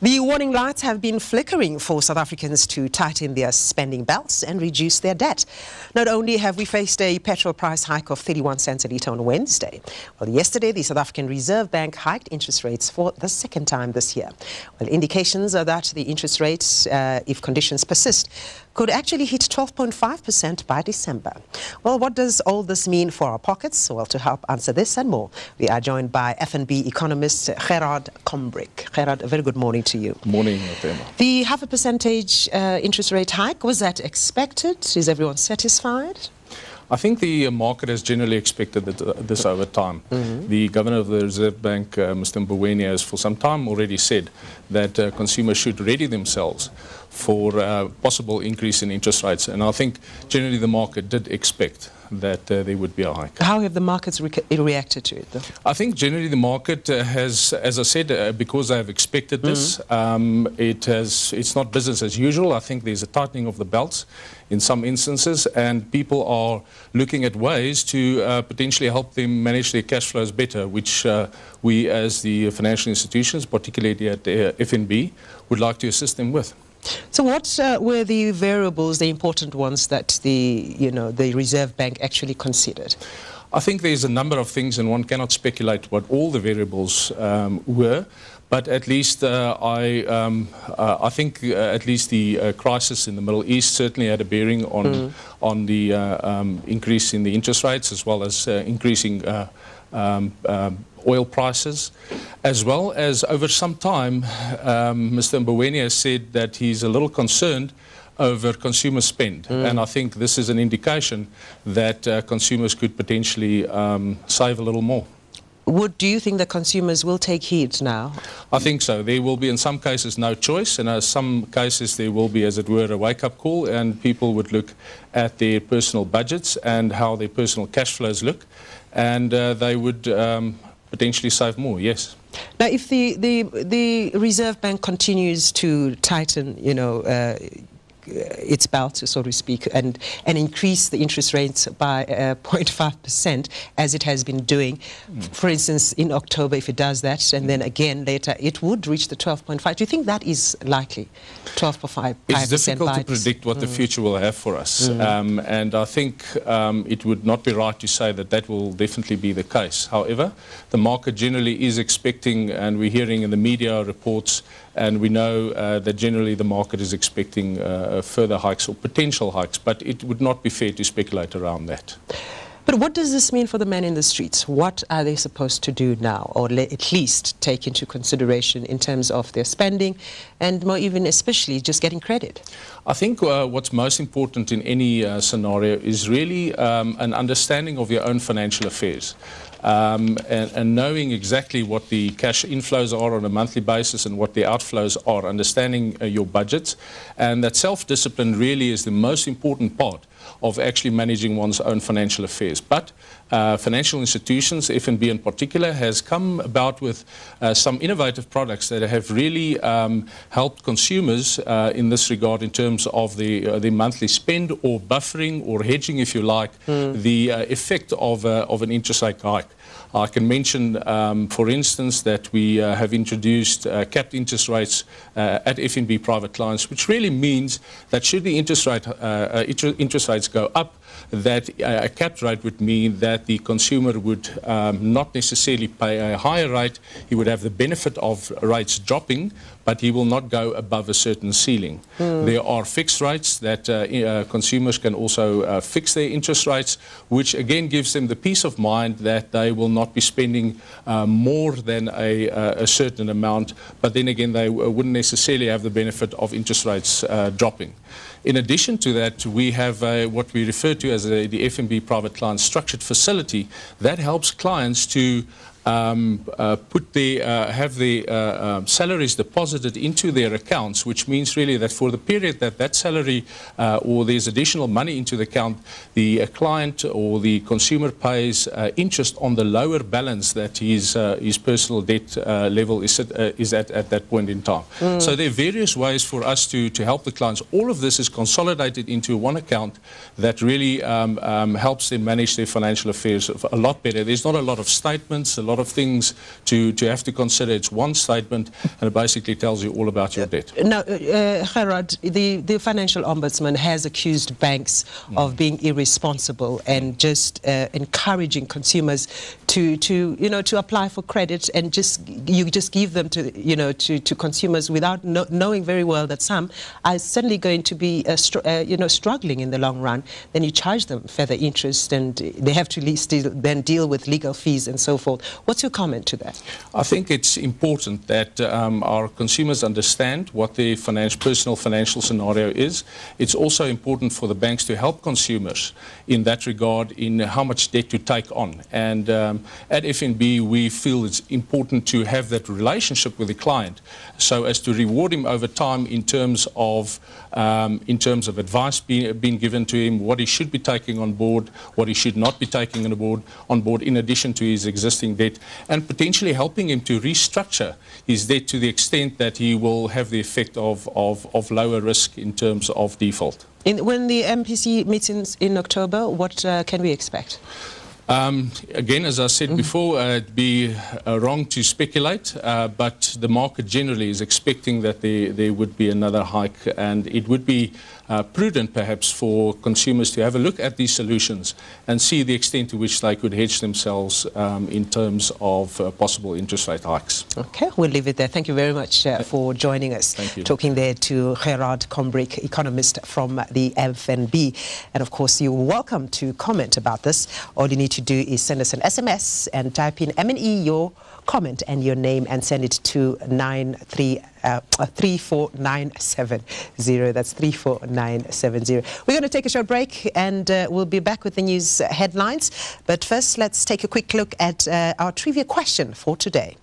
The warning lights have been flickering for South Africans to tighten their spending belts and reduce their debt. Not only have we faced a petrol price hike of 31 cents a litre on Wednesday, well, yesterday the South African Reserve Bank hiked interest rates for the second time this year. Well, indications are that the interest rates, if conditions persist, could actually hit 12.5% by December. Well, what does all this mean for our pockets? Well, to help answer this and more, we are joined by FNB economist Gerhard Combrinck. Gerhard, a very good morning to you. Morning, Emma. The half a percentage interest rate hike, was that expected? Is everyone satisfied? I think the market has generally expected this over time. The Governor of the Reserve Bank, Mr. Mboweni, has for some time already said that consumers should ready themselves for possible increase in interest rates. And I think generally the market did expect that there would be a hike. How have the markets reacted to it, though? I think generally the market has, as I said, because they have expected this, it's not business as usual. I think there's a tightening of the belts in some instances, and people are looking at ways to potentially help them manage their cash flows better, which we as the financial institutions, particularly at FNB, would like to assist them with. So what were the variables, the important ones that the Reserve Bank actually considered? I think there's a number of things, and one cannot speculate what all the variables were. But at least I think at least the crisis in the Middle East certainly had a bearing on the increase in the interest rates, as well as increasing oil prices, as well as over some time Mr. Mboweni has said that he's a little concerned over consumer spend, and I think this is an indication that consumers could potentially save a little more. Do you think that consumers will take heed now? I think so. There will be in some cases no choice, and in some cases there will be, as it were, a wake-up call, and people would look at their personal budgets and how their personal cash flows look, and they would potentially save more, yes. Now, if the Reserve Bank continues to tighten, its belt, so to speak, and increase the interest rates by 0.5%, as it has been doing, for instance, in October, if it does that, and then again later, it would reach the 12.5. Do you think that is likely, 12.5%? It's difficult to predict what the future will have for us, and I think it would not be right to say that that will definitely be the case. However, the market generally is expecting, and we're hearing in the media reports, and we know that generally the market is expecting further hikes or potential hikes, but it would not be fair to speculate around that. But what does this mean for the men in the streets? What are they supposed to do now, or at least take into consideration in terms of their spending, and more even especially just getting credit? I think what's most important in any scenario is really an understanding of your own financial affairs. And knowing exactly what the cash inflows are on a monthly basis and what the outflows are, understanding your budgets, and that self-discipline really is the most important part of actually managing one's own financial affairs. But financial institutions, FNB in particular, has come about with some innovative products that have really helped consumers in this regard in terms of the monthly spend, or buffering or hedging, if you like, the effect of an interest rate hike. I can mention, for instance, that we have introduced capped interest rates at FNB Private Clients, which really means that should the interest rates go up, that a capped rate would mean that the consumer would not necessarily pay a higher rate. He would have the benefit of rates dropping, but he will not go above a certain ceiling. There are fixed rates that consumers can also fix their interest rates, which again gives them the peace of mind that they will not be spending more than a certain amount, but then again they wouldn't necessarily have the benefit of interest rates dropping. In addition to that, we have what we refer to as the FNB Private Client Structured Facility that helps clients to have their salaries deposited into their accounts, which means really that for the period that salary or there's additional money into the account, the client or the consumer pays interest on the lower balance that his personal debt level is at that point in time. So there are various ways for us to help the clients. All of this is consolidated into one account that really helps them manage their financial affairs a lot better. There's not a lot of statements, a lot lot of things to have to consider. It's one statement, and it basically tells you all about your debt. Now, Gerhard, the financial ombudsman has accused banks of being irresponsible and just encouraging consumers to apply for credit, and you just give them to consumers without knowing very well that some are certainly going to be struggling in the long run. Then you charge them further interest, and they have to at least then deal with legal fees and so forth. What's your comment to that? I think it's important that our consumers understand what their personal financial scenario is. It's also important for the banks to help consumers in that regard, in how much debt to take on. And at FNB, we feel it's important to have that relationship with the client, so as to reward him over time in terms of advice being given to him, what he should be taking on board, what he should not be taking on board in addition to his existing debt, and potentially helping him to restructure his debt to the extent that he will have the effect of lower risk in terms of default. When the MPC meets in October, what can we expect? Again, as I said before, it'd be wrong to speculate, but the market generally is expecting that there would be another hike, and it would be prudent perhaps for consumers to have a look at these solutions and see the extent to which they could hedge themselves in terms of possible interest rate hikes. Okay, we'll leave it there. Thank you very much for joining us. Thank you. Talking there to Gerhard Combrinck, economist from the FNB. And of course, you're welcome to comment about this. All you need to do is send us an SMS and type in M&E, your comment and your name, and send it to 34970. That's 34970. We're going to take a short break, and we'll be back with the news headlines. But first, let's take a quick look at our trivia question for today.